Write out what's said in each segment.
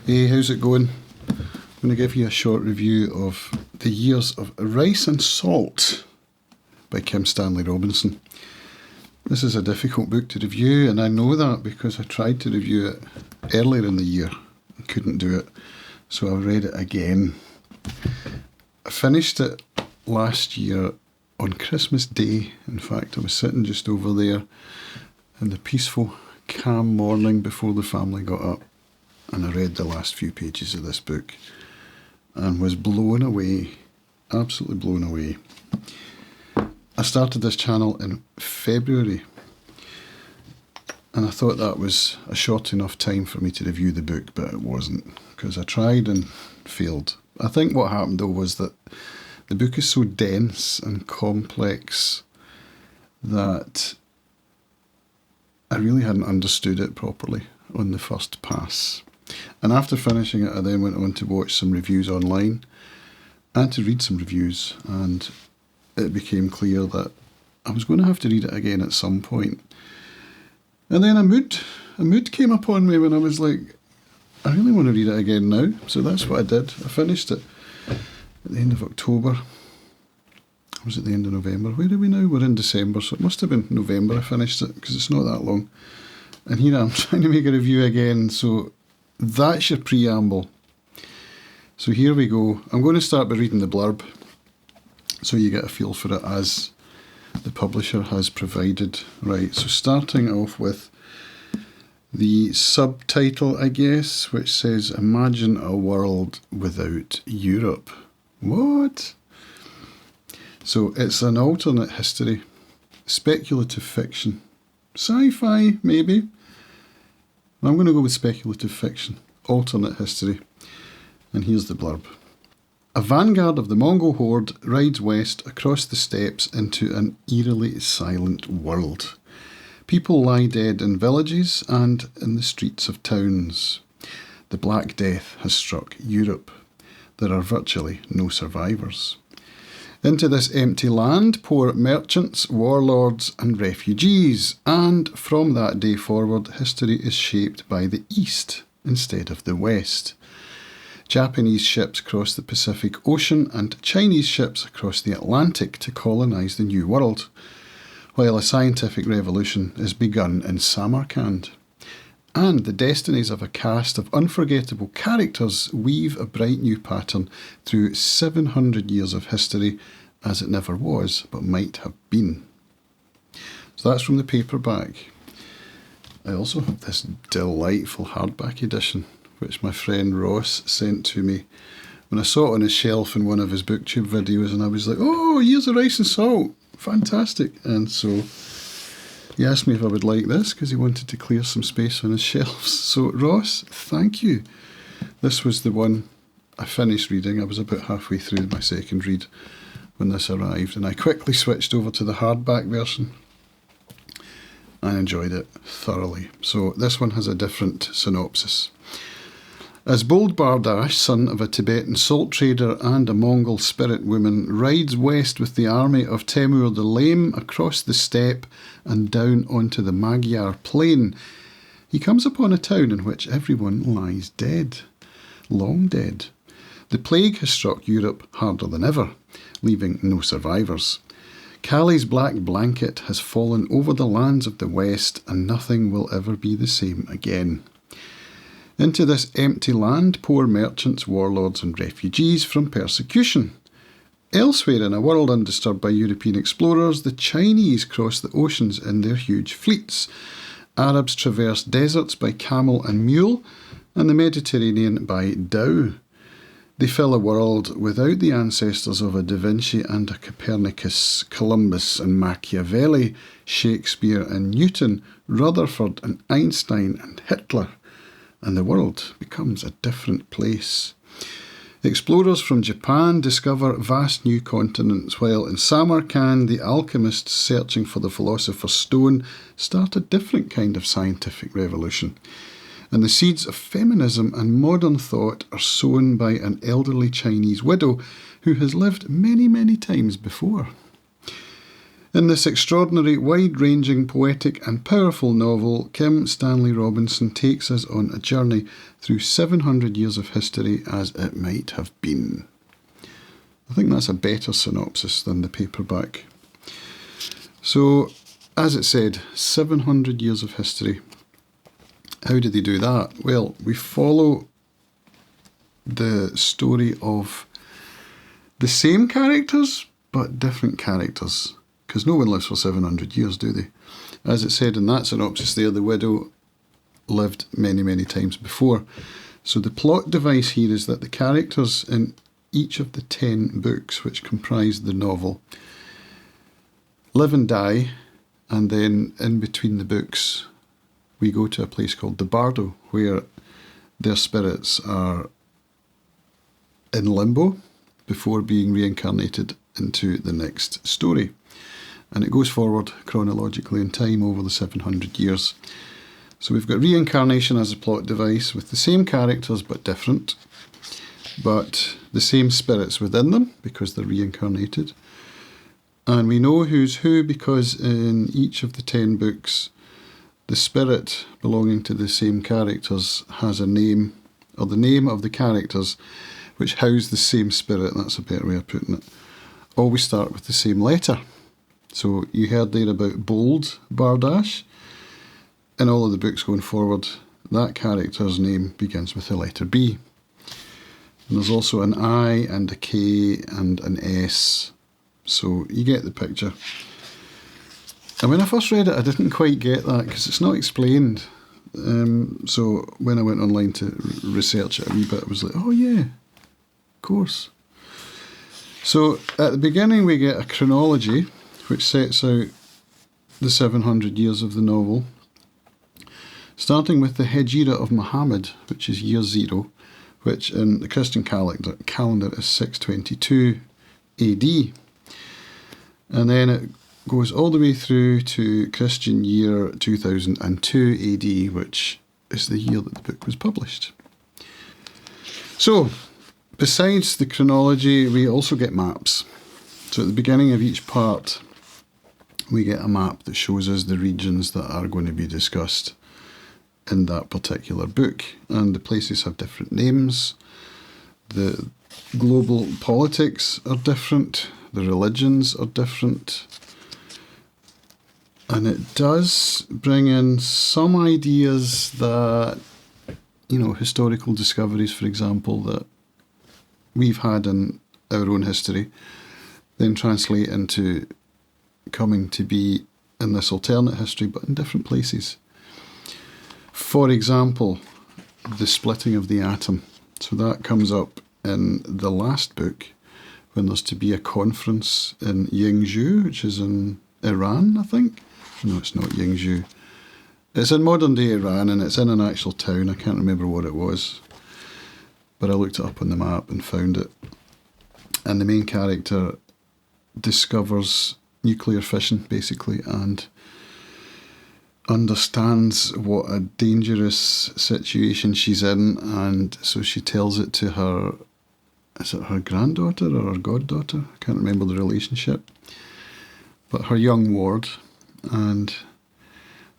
Hey, how's it going? I'm going to give you a short review of The Years of Rice and Salt by Kim Stanley Robinson. This is a difficult book to review, and I know that because I tried to review it earlier in the year and couldn't do it, so I read it again. I finished it last year on Christmas Day. In fact, I was sitting just over there in the peaceful, calm morning before the family got up, and I read the last few pages of this book and was blown away, absolutely blown away. I started this channel in February, and I thought that was a short enough time for me to review the book, but it wasn't, because I tried and failed. I think what happened though was that the book is so dense and complex that I really hadn't understood it properly on the first pass. And after finishing it, I then went on to watch some reviews online and to read some reviews, and it became clear that I was going to have to read it again at some point. And then a mood came upon me when I was like, I really want to read it again now. So that's what I did. I finished it at the end of October. I was at the end of November. Where are we now? We're in December, so it must have been November I finished it, because it's not that long. And here I'm trying to make a review again, so that's your preamble. So here we go. I'm going to start by reading the blurb, so you get a feel for it as the publisher has provided. Right, so starting off with the subtitle, I guess, which says, "Imagine a world without Europe." What? So it's an alternate history, speculative fiction, sci-fi maybe. I'm going to go with speculative fiction, alternate history. And here's the blurb. A vanguard of the Mongol horde rides west across the steppes into an eerily silent world. People lie dead in villages and in the streets of towns. The Black Death has struck Europe. There are virtually no survivors. Into this empty land pour merchants, warlords and refugees, and from that day forward history is shaped by the East instead of the West. Japanese ships cross the Pacific Ocean and Chinese ships across the Atlantic to colonise the New World, while a scientific revolution is begun in Samarkand. And the destinies of a cast of unforgettable characters weave a bright new pattern through 700 years of history, as it never was, but might have been. So that's from the paperback. I also have this delightful hardback edition, which my friend Ross sent to me when I saw it on his shelf in one of his booktube videos, and I was like, oh, Years of Rice and Salt, fantastic. And so he asked me if I would like this because he wanted to clear some space on his shelves. So Ross, thank you. This was the one I finished reading. I was about halfway through my second read when this arrived, and I quickly switched over to the hardback version. I enjoyed it thoroughly. So this one has a different synopsis. As bold Bardash, son of a Tibetan salt trader and a Mongol spirit woman, rides west with the army of Temur the Lame across the steppe and down onto the Magyar plain, he comes upon a town in which everyone lies dead, long dead. The plague has struck Europe harder than ever, leaving no survivors. Kali's black blanket has fallen over the lands of the West, and nothing will ever be the same again. Into this empty land pour merchants, warlords and refugees from persecution. Elsewhere in a world undisturbed by European explorers, the Chinese cross the oceans in their huge fleets. Arabs traverse deserts by camel and mule, and the Mediterranean by dhow. They fill a world without the ancestors of a Da Vinci and a Copernicus, Columbus and Machiavelli, Shakespeare and Newton, Rutherford and Einstein and Hitler. And the world becomes a different place. Explorers from Japan discover vast new continents, while in Samarkand the alchemists searching for the philosopher's stone start a different kind of scientific revolution. And the seeds of feminism and modern thought are sown by an elderly Chinese widow who has lived many, many times before. In this extraordinary, wide-ranging, poetic and powerful novel, Kim Stanley Robinson takes us on a journey through 700 years of history as it might have been. I think that's a better synopsis than the paperback. So, as it said, 700 years of history. How did they do that? Well, we follow the story of the same characters, but different characters. Because no one lives for 700 years, do they? As it said in that synopsis there, the widow lived many, many times before. So the plot device here is that the characters in each of the 10 books which comprise the novel live and die, and then in between the books we go to a place called the Bardo, where their spirits are in limbo before being reincarnated into the next story. And it goes forward chronologically in time over the 700 years. So we've got reincarnation as a plot device with the same characters but different, but the same spirits within them because they're reincarnated. And we know who's who because in each of the 10 books, the spirit belonging to the same characters has a name, or the name of the characters which house the same spirit. That's a better way of putting it. Always start with the same letter. So you heard there about Bold Bardash. In all of the books going forward, that character's name begins with the letter B. And there's also an I and a K and an S. So you get the picture. And when I first read it, I didn't quite get that because it's not explained. So when I went online to research it a wee bit, I was like, oh yeah, of course. So at the beginning we get a chronology which sets out the 700 years of the novel, starting with the Hejira of Muhammad, which is year 0, which in the Christian calendar is 622 AD. And then it goes all the way through to Christian year 2002 AD, which is the year that the book was published. So, besides the chronology, we also get maps. So at the beginning of each part, we get a map that shows us the regions that are going to be discussed in that particular book. And the places have different names. The global politics are different. The religions are different. And it does bring in some ideas that, historical discoveries, for example, that we've had in our own history, then translate into coming to be in this alternate history, but in different places. For example, the splitting of the atom. So that comes up in the last book when there's to be a conference in Yingzhou, which is in Iran, I think. No, it's not Yingzhou. It's in modern day Iran and it's in an actual town. I can't remember what it was. But I looked it up on the map and found it. And the main character discovers nuclear fission, basically, and understands what a dangerous situation she's in, and so she tells it to her, is it her granddaughter or her goddaughter? I can't remember the relationship. But her young ward, and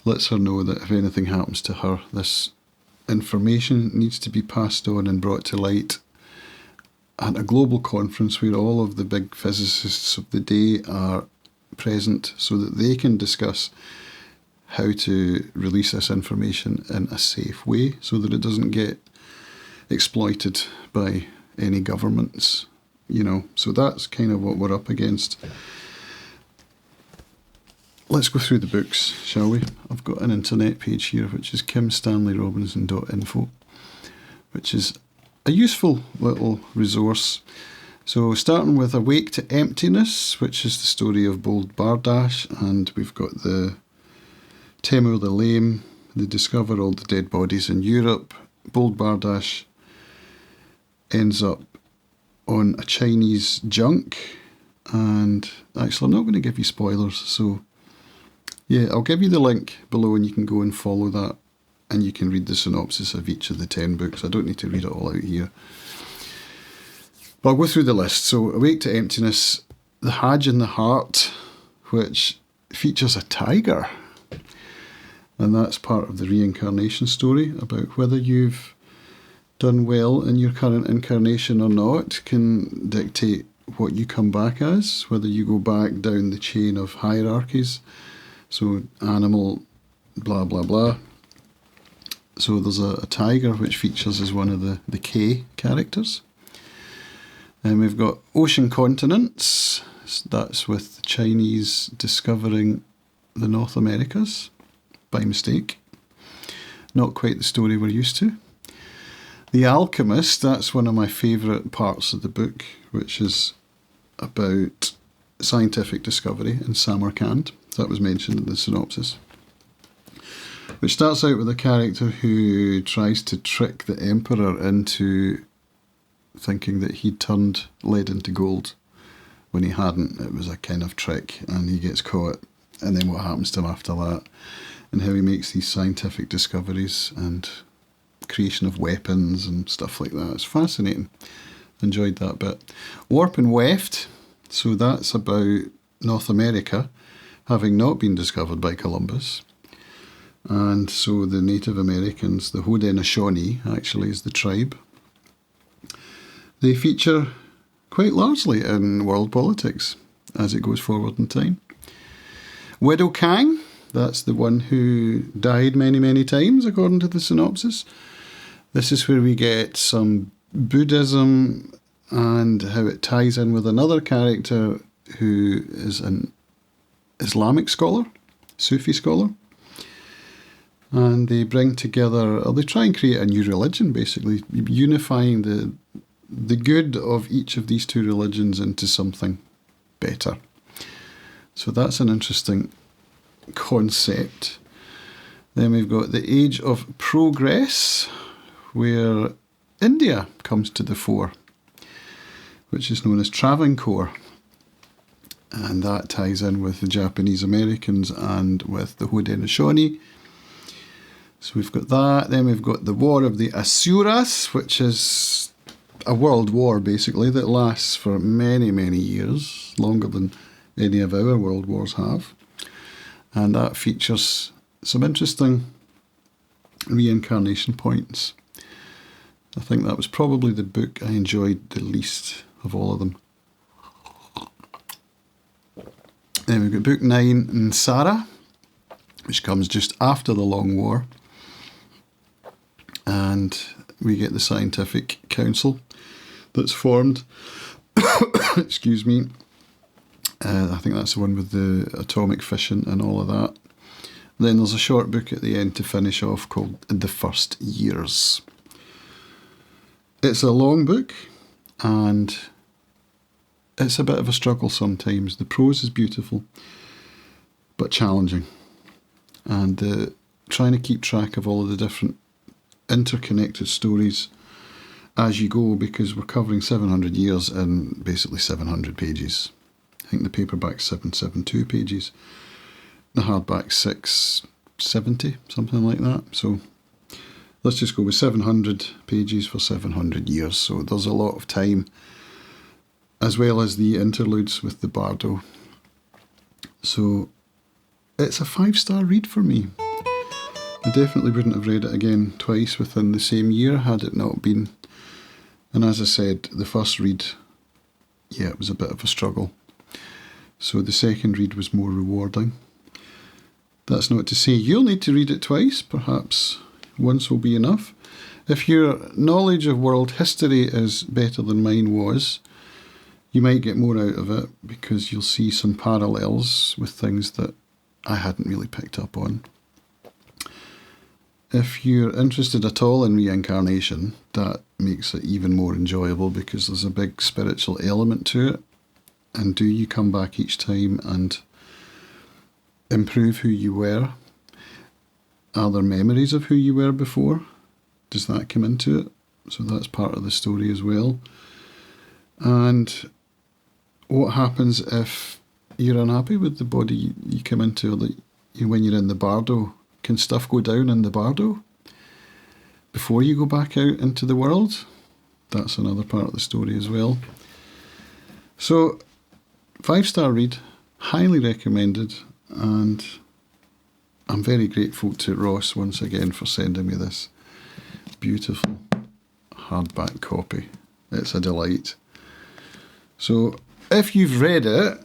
lets her know that if anything happens to her, this information needs to be passed on and brought to light at a global conference where all of the big physicists of the day are present so that they can discuss how to release this information in a safe way so that it doesn't get exploited by any governments, So that's kind of what we're up against. Let's go through the books, shall we? I've got an internet page here, which is kimstanleyrobinson.info, which is a useful little resource. So starting with Awake to Emptiness, which is the story of Bold Bardash, and we've got the Temur the Lame. They discover all the dead bodies in Europe. Bold Bardash ends up on a Chinese junk, and actually I'm not going to give you spoilers, so yeah, I'll give you the link below and you can go and follow that and you can read the synopsis of each of the 10 books. I don't need to read it all out here. But I'll go through the list. So Awake to Emptiness, The Hajj in the Heart, which features a tiger. And that's part of the reincarnation story, about whether you've done well in your current incarnation or not can dictate what you come back as, whether you go back down the chain of hierarchies. So animal, blah, blah, blah. So there's a tiger which features as one of the K characters. And we've got ocean continents. That's with the Chinese discovering the North Americas by mistake. Not quite the story we're used to. The Alchemist, that's one of my favourite parts of the book, which is about scientific discovery in Samarkand. That was mentioned in the synopsis. Which starts out with a character who tries to trick the Emperor into thinking that he'd turned lead into gold when he hadn't. It was a kind of trick, and he gets caught. And then what happens to him after that, and how he makes these scientific discoveries and creation of weapons and stuff like that. It's fascinating. Enjoyed that bit. Warp and Weft, so that's about North America having not been discovered by Columbus. And so the Native Americans, the Haudenosaunee actually is the tribe. They feature quite largely in world politics as it goes forward in time. Widow Kang, that's the one who died many, many times according to the synopsis. This is where we get some Buddhism and how it ties in with another character who is an Islamic scholar, Sufi scholar. And they bring together, or they try and create a new religion, basically, unifying the good of each of these two religions into something better. So that's an interesting concept. Then we've got the Age of Progress, where India comes to the fore, which is known as Travancore. And that ties in with the Japanese Americans and with the Haudenosaunee. So we've got that. Then we've got the War of the Asuras, which is a world war, basically, that lasts for many, many years, longer than any of our world wars have. And that features some interesting reincarnation points. I think that was probably the book I enjoyed the least of all of them. Then we've got book 9, Nsara, which comes just after the Long War. And we get the scientific council that's formed. Excuse me. I think that's the one with the atomic fission and all of that. Then there's a short book at the end to finish off called The First Years. It's a long book and it's a bit of a struggle sometimes. The prose is beautiful but challenging. And trying to keep track of all of the different interconnected stories as you go, because we're covering 700 years in basically 700 pages. I think the paperback's 772 pages, the hardback's 670, something like that. So let's just go with 700 pages for 700 years. So there's a lot of time, as well as the interludes with the Bardo. So it's a 5-star read for me. I definitely wouldn't have read it again twice within the same year had it not been. And as I said, the first read, yeah, it was a bit of a struggle. So the second read was more rewarding. That's not to say you'll need to read it twice. Perhaps once will be enough. If your knowledge of world history is better than mine was, you might get more out of it because you'll see some parallels with things that I hadn't really picked up on. If you're interested at all in reincarnation, that makes it even more enjoyable because there's a big spiritual element to it. And do you come back each time and improve who you were? Are there memories of who you were before? Does that come into it? So that's part of the story as well. And what happens if you're unhappy with the body you come into, or when you're in the Bardo? Can stuff go down in the Bardo before you go back out into the world? That's another part of the story as well. So, 5-star read, Highly recommended, and I'm very grateful to Ross once again for sending me this beautiful hardback copy. It's a delight. So if you've read it,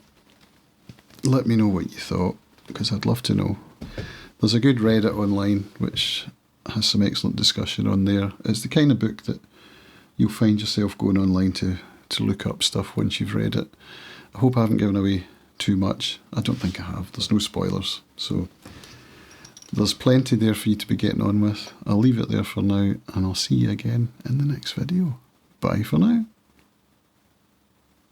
let me know what you thought, because I'd love to know. There's a good Reddit online which has some excellent discussion on there. It's the kind of book that you'll find yourself going online to look up stuff once you've read it. I hope I haven't given away too much. I don't think I have. There's no spoilers. So there's plenty there for you to be getting on with. I'll leave it there for now, and I'll see you again in the next video. Bye for now.